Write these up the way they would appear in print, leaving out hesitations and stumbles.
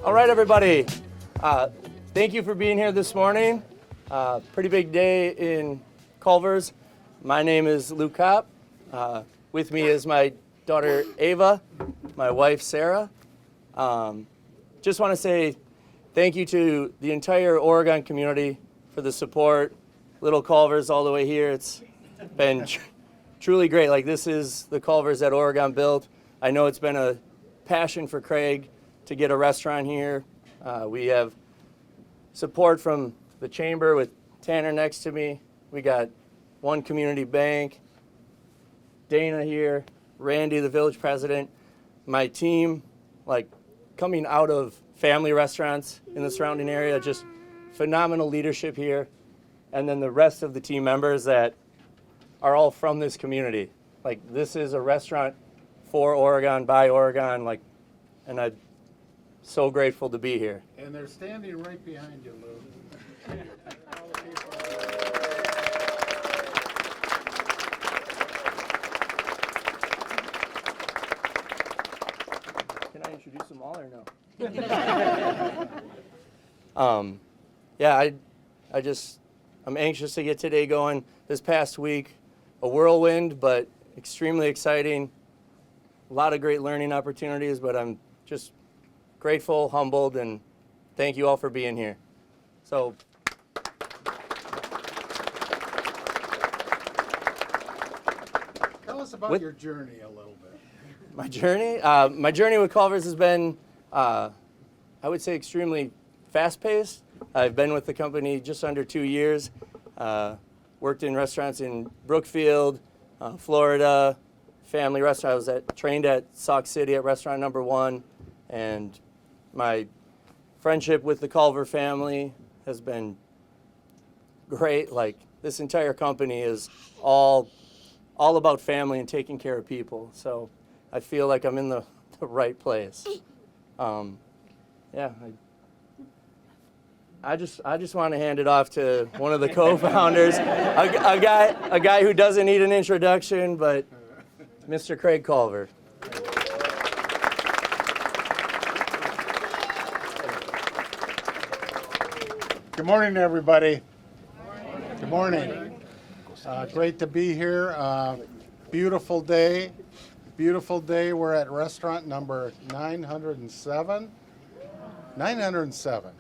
All right, everybody. Thank you for being here this morning. Pretty big day in Culver's. My name is Luke Kopp. With me is my daughter Ava, my wife Sarah. Just want to say thank you to the entire Oregon community for the support. Little Culver's all the way here. It's been truly great. Like, this is the Culver's that Oregon built. I know it's been a passion for Craig to get a restaurant here. We have support from the chamber with Tanner next to me. We got One Community Bank, Dana here, Randy, the village president, my team, like coming out of family restaurants in the surrounding area, just phenomenal leadership here. And then the rest of the team members that are all from this community. Like, this is a restaurant for Oregon, by Oregon, like, and I'm so grateful to be here. And they're standing right behind you, Lou. Can I introduce them all or no? Yeah, I'm anxious to get today going. This past week, a whirlwind, but extremely exciting. A lot of great learning opportunities, but I'm just grateful, humbled, and thank you all for being here. So, tell us about your journey a little bit. My journey with Culver's has been, I would say, extremely fast-paced. I've been with the company just under 2 years. Worked in restaurants in Brookfield, Florida, family restaurant. I was trained at Sauk City at restaurant number 1, and my friendship with the Culver family has been great. Like, this entire company is all about family and taking care of people. So I feel like I'm in the right place. Yeah. I just want to hand it off to one of the co-founders, a guy who doesn't need an introduction, but Mr. Craig Culver. Good morning, everybody. Good morning. Great to be here. Beautiful day. Beautiful day. We're at restaurant number 907. 907.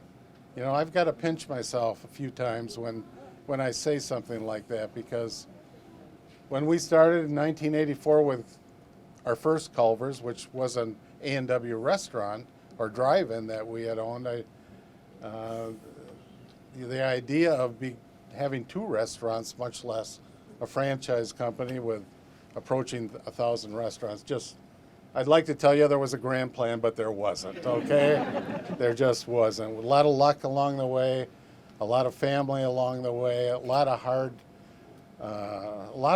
You know, I've got to pinch myself a few times when I say something like that, because when we started in 1984 with our first Culver's, which was an A&W restaurant or drive-in that we had owned, the idea of having 2 restaurants, much less a franchise company with approaching 1,000 restaurants, I'd like to tell you there was a grand plan, but there wasn't, okay? There just wasn't. A lot of luck along the way, a lot of family along the way, a lot of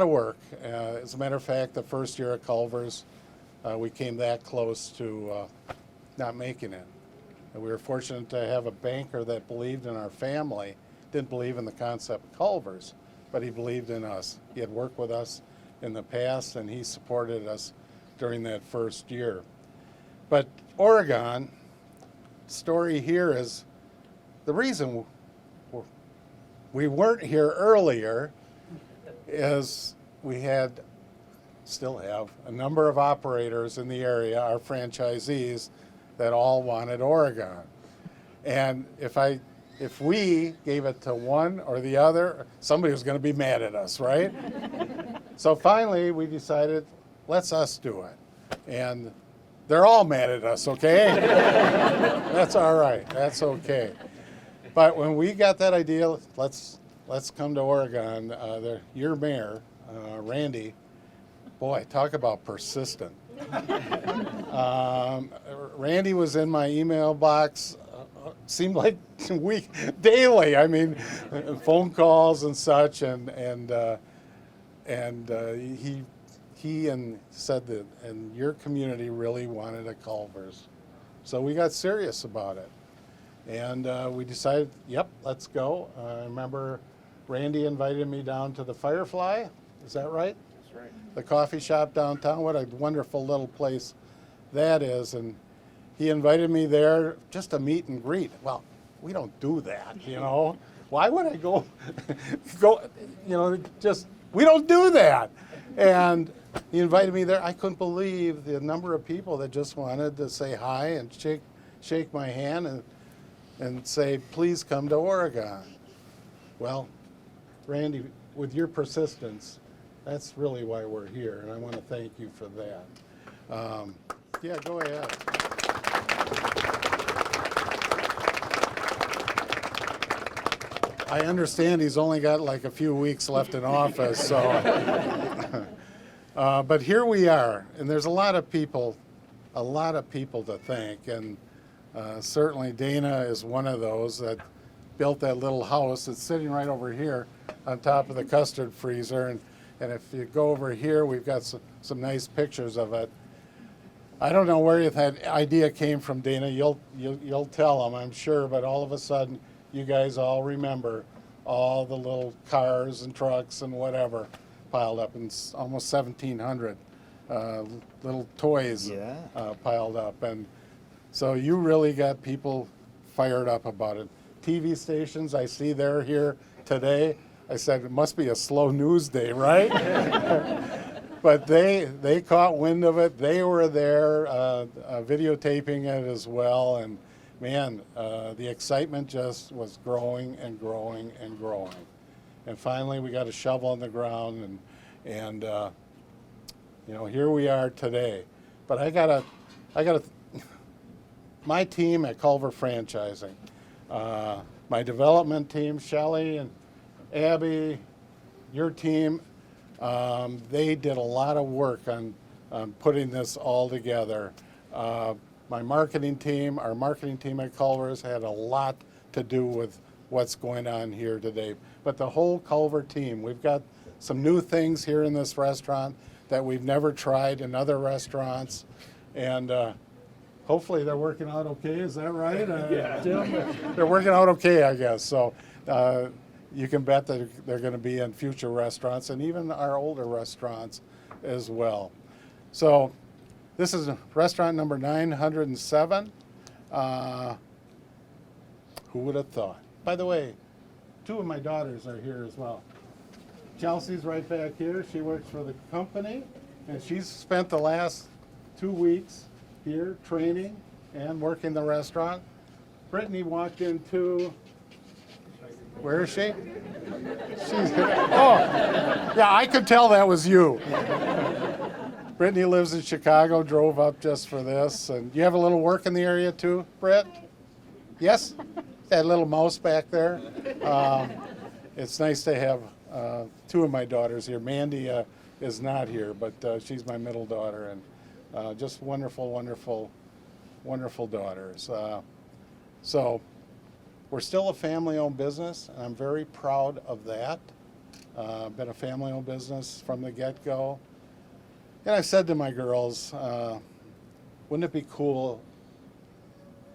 work. As a matter of fact, the first year at Culver's, we came that close to not making it. And we were fortunate to have a banker that believed in our family, didn't believe in the concept of Culver's, but he believed in us. He had worked with us in the past, and he supported us during that first year. But Oregon, story here is the reason we weren't here earlier is we still have a number of operators in the area, our franchisees, that all wanted Oregon. And if we gave it to one or the other, somebody was going to be mad at us, right? So finally we decided, let's us do it. And they're all mad at us, okay? That's all right, that's okay. But when we got that idea, let's come to Oregon, your mayor, Randy, boy, talk about persistent. Randy was in my email box, seemed like daily. I mean, phone calls and such, and he said that, and your community really wanted a Culver's, so we got serious about it, and we decided, yep, let's go. I remember Randy invited me down to the Firefly. Is that right? Right. The coffee shop downtown. What a wonderful little place that is. And he invited me there just to meet and greet. Well, we don't do that, you know. Why would I go, we don't do that. And he invited me there. I couldn't believe the number of people that just wanted to say hi and shake my hand and say, please come to Oregon. Well, Randy, with your persistence, that's really why we're here, and I want to thank you for that. Yeah, go ahead. I understand he's only got like a few weeks left in office, so. But here we are, and there's a lot of people to thank, and certainly Dana is one of those that built that little house. It's sitting right over here on top of the custard freezer, and if you go over here, we've got some nice pictures of it. I don't know where that idea came from, Dana. You'll tell them, I'm sure, but all of a sudden, you guys all remember all the little cars and trucks and whatever piled up, and almost 1,700 little toys piled up. And so you really got people fired up about it. TV stations, I see they're here today. I said, it must be a slow news day, right? But they caught wind of it. They were there videotaping it as well. And man, the excitement just was growing and growing and growing. And finally, we got a shovel on the ground, and here we are today. But I gotta, my team at Culver Franchising, my development team, Shelley and Abby, your team, they did a lot of work on putting this all together. My marketing team, our marketing team at Culver's had a lot to do with what's going on here today. But the whole Culver team, we've got some new things here in this restaurant that we've never tried in other restaurants. And hopefully they're working out okay, is that right? Yeah. Jim? They're working out okay, I guess. So you can bet that they're going to be in future restaurants and even our older restaurants as well. So this is restaurant number 907. Who would have thought? By the way, two of my daughters are here as well. Chelsea's right back here. She works for the company, and she's spent the last 2 weeks here training and working the restaurant. Brittany walked into, where is she? She's here. Oh, yeah, I could tell that was you. Brittany lives in Chicago, drove up just for this. And you have a little work in the area too, Britt? Yes? That little mouse back there. It's nice to have two of my daughters here. Mandy is not here, but she's my middle daughter, and just wonderful, wonderful, wonderful daughters. So we're still a family-owned business, and I'm very proud of that. Been a family-owned business from the get-go. And I said to my girls, wouldn't it be cool,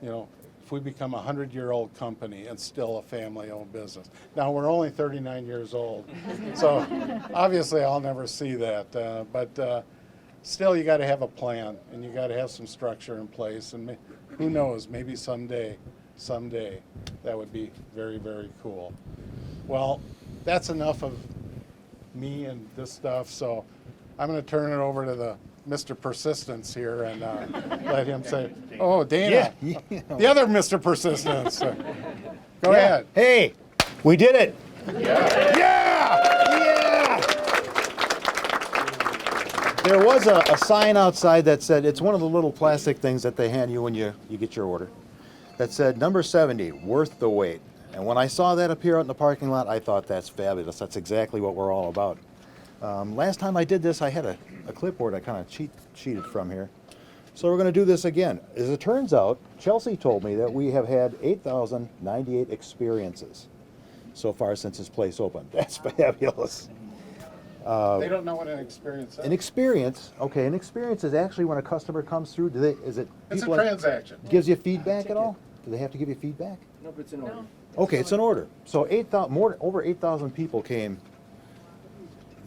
if we become a 100-year-old company and still a family-owned business? Now, we're only 39 years old, so obviously I'll never see that. But still, you got to have a plan, and you got to have some structure in place. And who knows, maybe someday, that would be very, very cool. Well, that's enough of me and this stuff, so I'm going to turn it over to the Mr. Persistence here and let him say, oh, Dana, the other Mr. Persistence. Go ahead. Hey, we did it. Yeah! There was a sign outside that said, it's one of the little plastic things that they hand you when you get your order, that said, number 70, worth the wait. And when I saw that appear out in the parking lot, I thought that's fabulous. That's exactly what we're all about. Last time I did this, I had a clipboard I kind of cheated from here. So we're going to do this again. As it turns out, Chelsea told me that we have had 8,098 experiences so far since this place opened. That's fabulous. They don't know what an experience is. An experience is actually when a customer comes through. It's a transaction. Gives you feedback at all? Do they have to give you feedback? Nope, it's an order. Okay, it's an order. So over 8,000 people came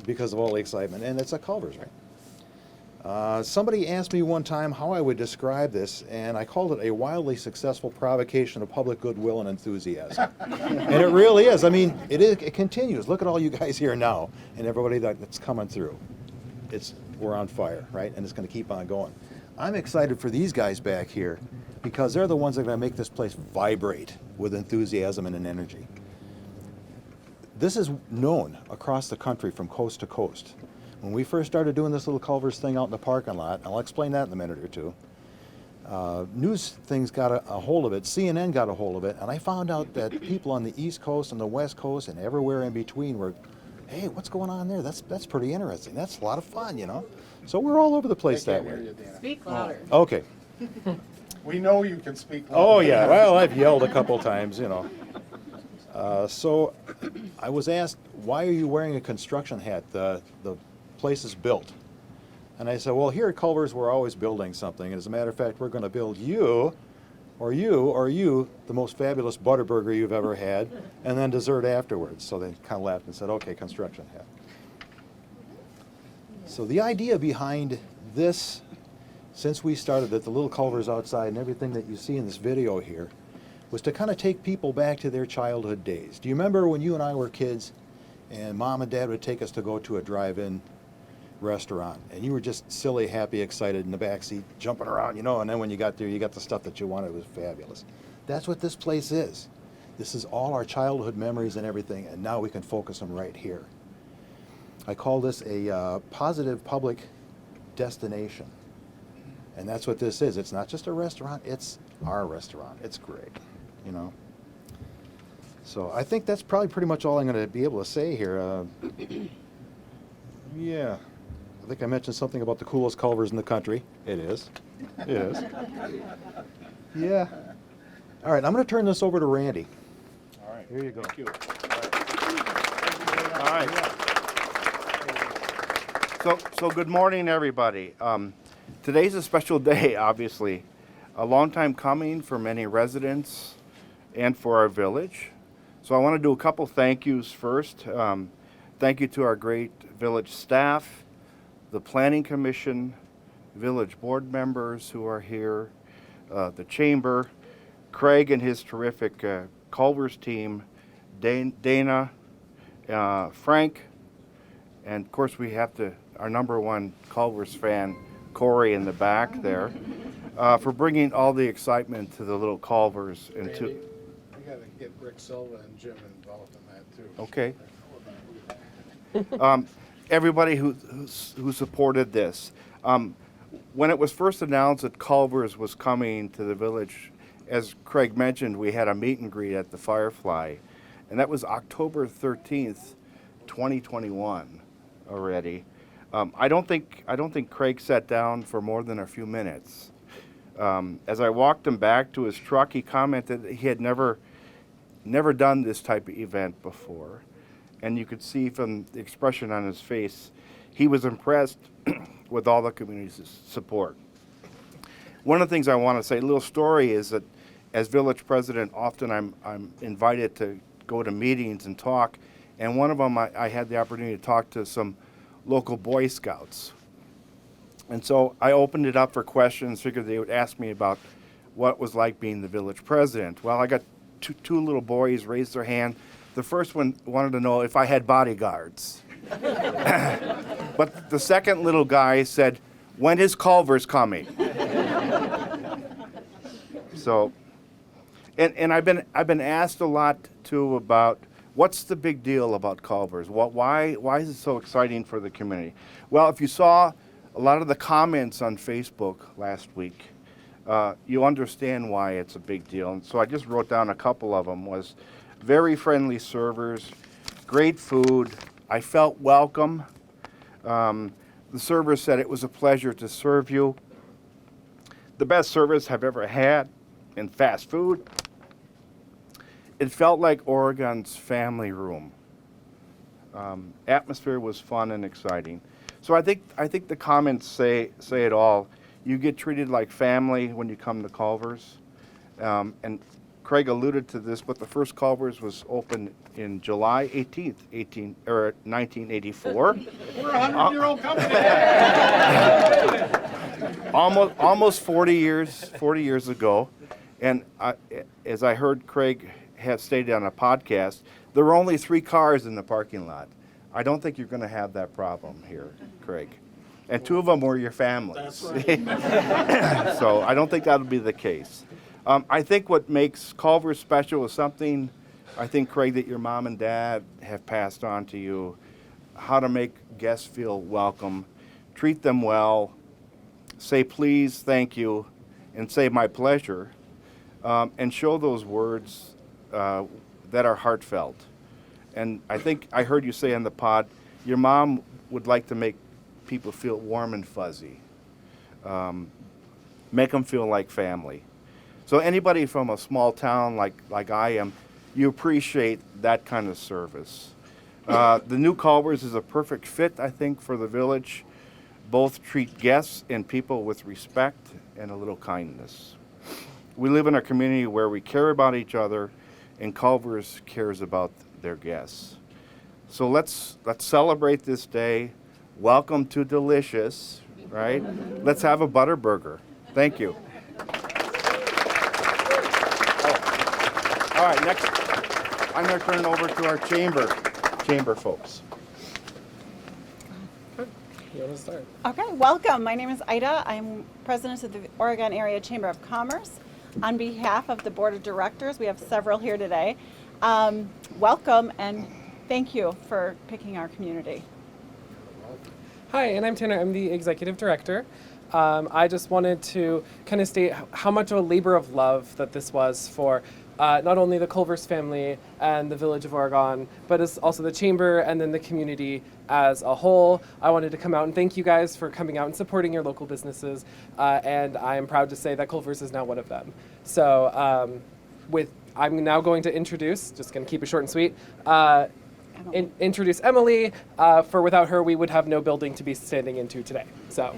because of all the excitement, and it's at Culver's, right? Somebody asked me one time how I would describe this, and I called it a wildly successful provocation of public goodwill and enthusiasm. And it really is. I mean, it continues. Look at all you guys here now and everybody that's coming through. We're on fire, right? And it's going to keep on going. I'm excited for these guys back here because they're the ones that are going to make this place vibrate with enthusiasm and an energy. This is known across the country from coast to coast. When we first started doing this little Culver's thing out in the parking lot, and I'll explain that in a minute or two, news things got a hold of it, CNN got a hold of it, and I found out that people on the East Coast and the West Coast and everywhere in between were, hey, what's going on there? That's pretty interesting. That's a lot of fun, you know? So we're all over the place that way. Speak louder. Okay. We know you can speak. Oh, yeah. Well, I've yelled a couple times, you know. So I was asked, why are you wearing a construction hat? The place is built. And I said, well, here at Culver's, we're always building something. And as a matter of fact, we're going to build you, the most fabulous Butterburger you've ever had, and then dessert afterwards. So they kind of laughed and said, okay, construction hat. So the idea behind this, since we started at the little Culver's outside and everything that you see in this video here, was to kind of take people back to their childhood days. Do you remember when you and I were kids and Mom and Dad would take us to go to a drive-in restaurant and you were just silly, happy, excited in the back seat, jumping around, you know, and then when you got there, you got the stuff that you wanted. It was fabulous. That's what this place is. This is all our childhood memories and everything, and now we can focus them right here. I call this a positive public destination. And that's what this is. It's not just a restaurant, it's our restaurant. It's great, you know. So I think that's probably pretty much all I'm going to be able to say here. Yeah, I think I mentioned something about the coolest Culvers in the country. It is. It is. Yeah. All right, I'm going to turn this over to Randy. All right. Here you go. Thank you. All right. So good morning, everybody. Today's a special day, obviously. A long time coming for many residents and for our village. So I want to do a couple thank yous first. Thank you to our great village staff, the Planning Commission, village board members who are here, the chamber, Craig and his terrific Culver's team, Dana, Frank, and of course we have our number one Culver's fan, Corey, in the back there, for bringing all the excitement to the little Culvers. And Randy, to we got to get Rick Silva and Jim involved in that too. okay. Everybody who supported this. When it was first announced that Culver's was coming to the village, as Craig mentioned, we had a meet and greet at the Firefly, and that was October 13th, 2021 already. I don't think Craig sat down for more than a few minutes. As I walked him back to his truck, he commented that he had never done this type of event before. And you could see from the expression on his face, he was impressed with all the community's support. One of the things I want to say, a little story, is that as village president, often I'm invited to go to meetings and talk. And one of them, I had the opportunity to talk to some local Boy Scouts. And so I opened it up for questions, figured they would ask me about what it was like being the village president. Well, I got two little boys raised their hand. The first one wanted to know if I had bodyguards. But the second little guy said, when is Culver's coming? So, and I've been asked a lot too about what's the big deal about Culver's? Why is it so exciting for the community? Well, if you saw a lot of the comments on Facebook last week, you understand why it's a big deal. And so I just wrote down a couple of them. Was very friendly servers, great food. I felt welcome. The servers said it was a pleasure to serve you. The best service I've ever had in fast food. It felt like Oregon's family room. Atmosphere was fun and exciting. So I think the comments say it all. You get treated like family when you come to Culver's, and Craig alluded to this, but the first Culver's was opened in July 18th, 1984. We're a 100-year-old company. almost 40 years ago. And as I heard Craig had stated on a podcast, there were only 3 cars in the parking lot. I don't think you're going to have that problem here, Craig. And 2 of them were your families. That's right. So I don't think that'll be the case. I think what makes Culver special is something, I think, Craig, that your mom and dad have passed on to you, how to make guests feel welcome, treat them well, say please, thank you, and say my pleasure, and show those words that are heartfelt. And I think I heard you say on the pod, your mom would like to make people feel warm and fuzzy, make them feel like family. So anybody from a small town like I am, you appreciate that kind of service. The new Culver's is a perfect fit, I think, for the village. Both treat guests and people with respect and a little kindness. We live in a community where we care about each other, and Culver's cares about their guests. So let's celebrate this day. Welcome to Delicious, right? Let's have a butter burger. Thank you. All right, next, I'm going to turn it over to our chamber folks. You want to start? Okay, welcome. My name is Ida. I'm president of the Oregon Area Chamber of Commerce. On behalf of the board of directors, we have several here today. Welcome and thank you for picking our community. Hi, and I'm Tanner. I'm the executive director. I just wanted to kind of state how much of a labor of love that this was for not only the Culver's family and the village of Oregon, but it's also the chamber and then the community as a whole. I wanted to come out and thank you guys for coming out and supporting your local businesses, and I am proud to say that Culver's is now one of them. So I'm now going to introduce, just going to keep it short and sweet, introduce Emily. For without her, we would have no building to be standing into today. So.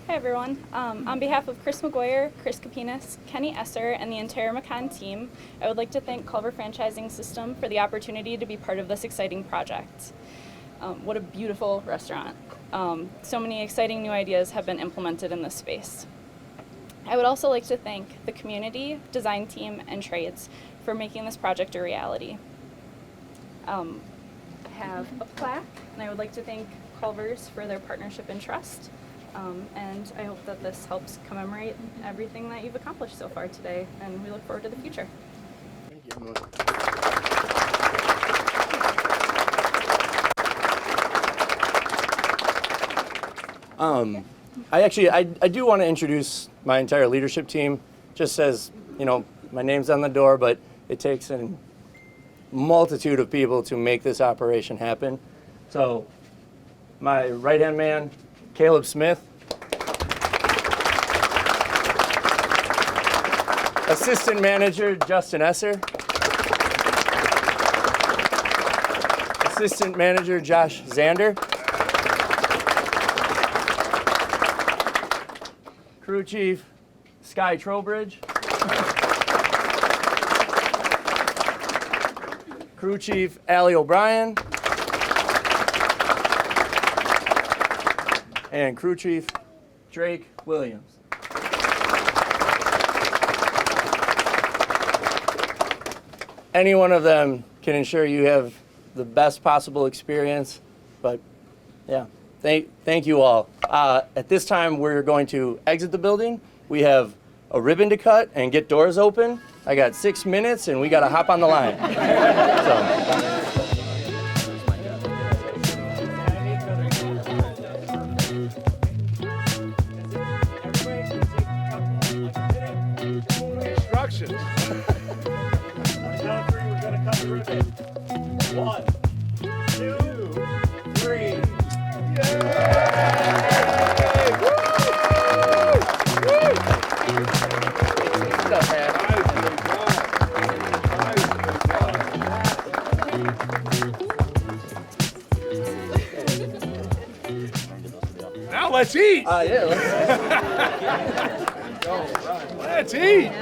Hi everyone. On behalf of Chris McGuire, Chris Kapinas, Kenny Esser, and the entire McCann team, I would like to thank Culver Franchising System for the opportunity to be part of this exciting project. What a beautiful restaurant. So many exciting new ideas have been implemented in this space. I would also like to thank the community, design team, and trades for making this project a reality. I have a plaque, and I would like to thank Culver's for their partnership and trust. And I hope that this helps commemorate everything that you've accomplished so far today, and we look forward to the future. Thank you. I do want to introduce my entire leadership team. Just says, my name's on the door, but it takes a multitude of people to make this operation happen. So, my right-hand man, Caleb Smith. Assistant manager, Justin Esser. Assistant manager, Josh Zander. Crew chief, Sky Trowbridge. Crew chief, Allie O'Brien. And crew chief, Drake Williams. Any one of them can ensure you have the best possible experience, but yeah, thank you all. At this time, we're going to exit the building. We have a ribbon to cut and get doors open. I got 6 minutes and we got to hop on the line. Instructions. Count three, we're gonna cut the ribbon. 1, 2, 3. Yay! Now let's eat. Yeah, let's Let's eat.